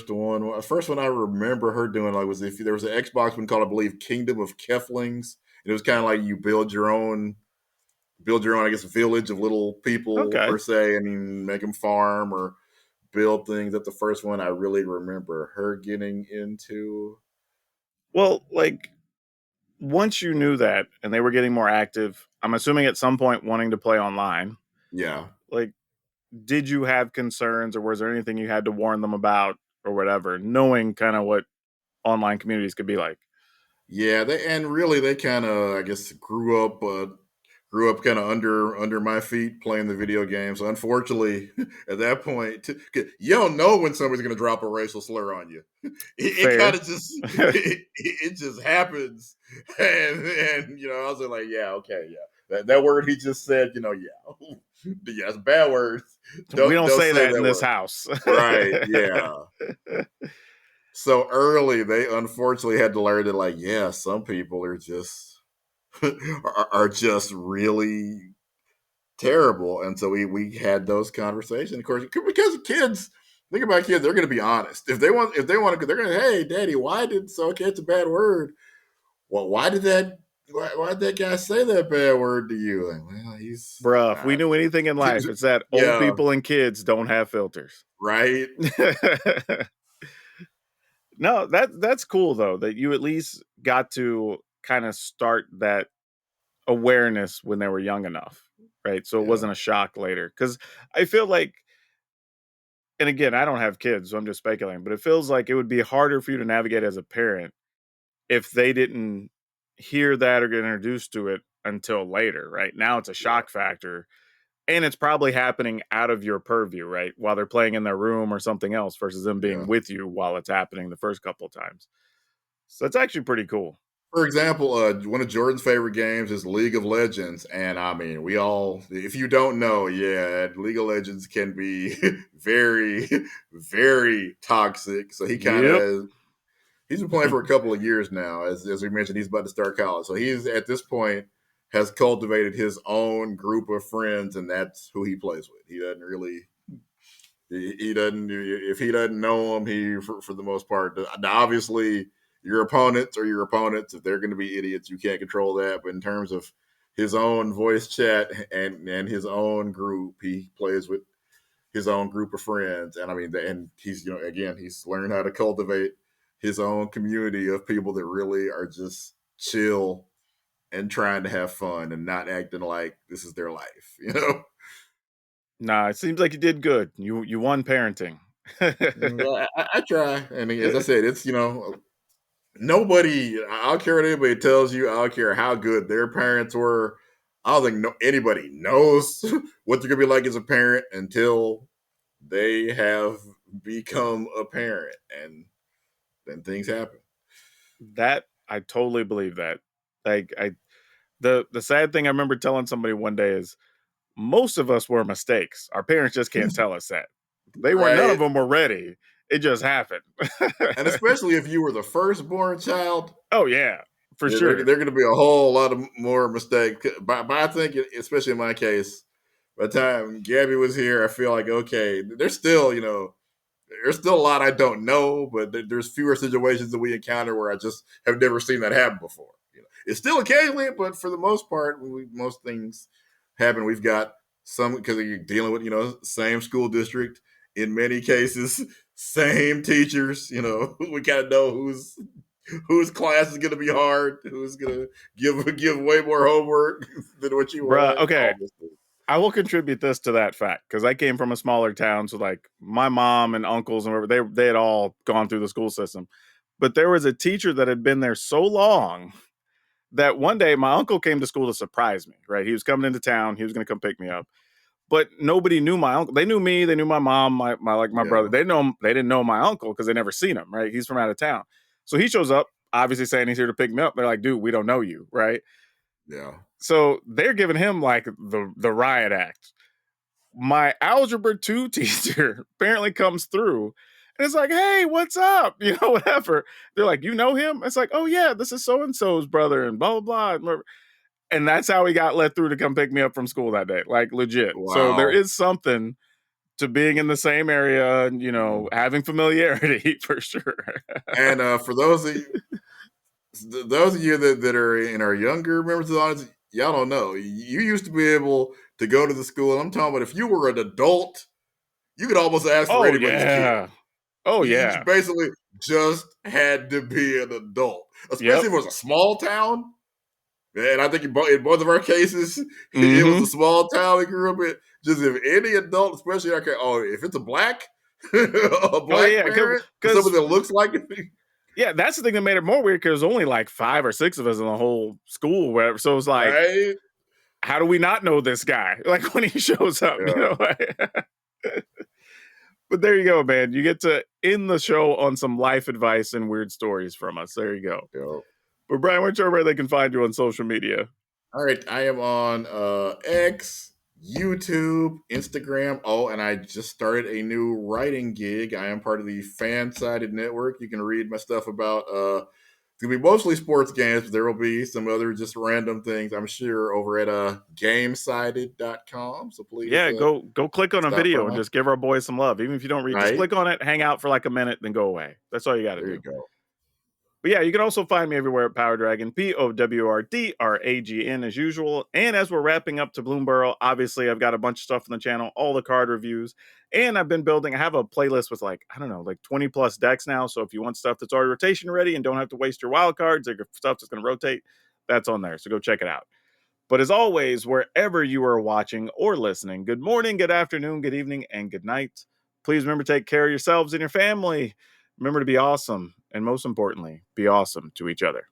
one. First one I remember her doing was if there was an Xbox one called, I believe, Kingdom of Keflings. And it was kind of like you build your own, I guess, village of little people Okay. per se, and make them farm or build things. That's the first one I really remember her getting into. Well, like once you knew that and they were getting more active, I'm assuming at some point wanting to play online, Yeah. like did you have concerns or was there anything you had to warn them about or whatever, knowing kind of what online communities could be like? Yeah, they kind of, I guess, grew up kind of under my feet playing the video games. So unfortunately, at that point, you don't know when somebody's going to drop a racial slur on you. It kind Fair. of just it just happens, and I was like, yeah, okay, yeah, that word he just said, yeah, yeah, it's bad words. We don't Don't say say that in that this word. house. Right? Yeah. So early, they unfortunately had to learn that, like, yeah, some people are just are just really terrible, and so we had those conversations. Of course, because kids, think about kids, they're going to be honest. If they want to, they're going to, hey, daddy, why did, so okay, it's a bad word. Well, why did that Why'd that guy say that bad word to you? Like, well, he's Bruh, if we knew anything in life, it's that old yeah, people and kids don't have filters. right. No, that's cool though, that you at least got to kind of start that awareness when they were young enough, right? So it Yeah, wasn't a shock later. Because I feel like, and again, I don't have kids, so I'm just speculating, but it feels like it would be harder for you to navigate as a parent if they didn't hear that or get introduced to it until later, right? Now it's a yeah, shock factor. And it's probably happening out of your purview, right? While they're playing in their room or something else versus them being yeah. with you while it's happening the first couple of times. So it's actually pretty cool. For example, one of Jordan's favorite games is League of Legends, and I mean, we all, if you don't know, yeah, League of Legends can be very, very toxic. So he kind Yep. of he's been playing for a couple of years now. As we mentioned, he's about to start college, so he's at this point has cultivated his own group of friends, and that's who he plays with. He doesn't really he doesn't if he doesn't know them, he for the most part. Now, obviously, your opponents are your opponents. If they're going to be idiots, you can't control that. But in terms of his own voice chat and his own group, he plays with his own group of friends. And I mean, and he's again, he's learned how to cultivate his own community of people that really are just chill and trying to have fun and not acting like this is their life. Nah, it seems like you did good. You won parenting. I try, and as I said, it's nobody. I don't care what anybody tells you. I don't care how good their parents were. I don't think anybody knows what they're gonna be like as a parent until they have become a parent, and then things happen. That I totally believe that. Like the sad thing I remember telling somebody one day is most of us were mistakes. Our parents just can't tell us that. They weren't none of Right. them were ready. It just happened. And especially if you were the firstborn child, Oh yeah, for they're sure. going to be a whole lot of more mistakes. But I think, especially in my case, by the time Gabby was here, I feel like, okay, there's still a lot I don't know, but there's fewer situations that we encounter where I just have never seen that happen before. It's still occasionally, but for the most part, most things happen. We've got some because you're dealing with same school district in many cases, same teachers. We kind of know whose class is going to be hard, who's going to give way more homework than what you Bruh, want. okay. All this stuff. I will contribute this to that fact because I came from a smaller town, so like my mom and uncles and whatever they had all gone through the school system. But there was a teacher that had been there so long that one day my uncle came to school to surprise me. Right, he was coming into town. He was going to come pick me up, but nobody knew my uncle. They knew me. They knew my mom, my brother. Yeah, They didn't know my uncle because they never seen him. Right, he's from out of town, so he shows up, obviously saying he's here to pick me up. They're like, dude, we don't know you, right? yeah. So they're giving him like the riot act. My algebra 2 teacher apparently comes through and it's like, hey, what's up? Whatever. They're like, you know him? It's like, oh yeah, this is so and so's brother, and blah blah blah. And that's how he got let through to come pick me up from school that day. Like legit. So there Wow. is something to being in the same area and Mhm. having familiarity for sure. And for those of you that are in our younger members of the audience, y'all don't know. You used to be able to go to the school. I'm talking about if you were an adult, you could almost ask for Oh anybody's kid. yeah. Oh You yeah. basically just had to be an adult, especially Yep. if it was a small town. And I think in both of our cases, it was a Mm-hmm. small town we grew up in. Just if any adult, especially if it's a a Oh black yeah, parent, or because somebody that looks like it, yeah, that's the thing that made it more weird because there's only like 5 or 6 of us in the whole school, whatever. So it's like, right? how do we not know this guy? Like when he shows up, Yeah. But there you go, man. You get to end the show on some life advice and weird stories from us. There you go. Yeah. But Brian, why don't you where they can find you on social media? All right, I am on X, YouTube, Instagram. Oh, and I just started a new writing gig. I am part of the Fan Sided Network. You can read my stuff about it's gonna be mostly sports games, but there will be some other just random things, I'm sure, over at gamesided.com. So please Yeah, go click on a stop video and by. just give our boys some love. Even if you don't read, just Right? click on it, hang out for like a minute, then go away. That's all you got to There you do. go. But yeah, you can also find me everywhere at PowrDragn, PowrDragn as usual. And as we're wrapping up to Bloomborough, obviously I've got a bunch of stuff on the channel, all the card reviews, and I've been building. I have a playlist with like 20 plus decks now. So if you want stuff that's already rotation ready and don't have to waste your wild cards, or stuff that's going to rotate, that's on there. So go check it out. But as always, wherever you are watching or listening, good morning, good afternoon, good evening, and good night. Please remember to take care of yourselves and your family. Remember to be awesome. And most importantly, be awesome to each other.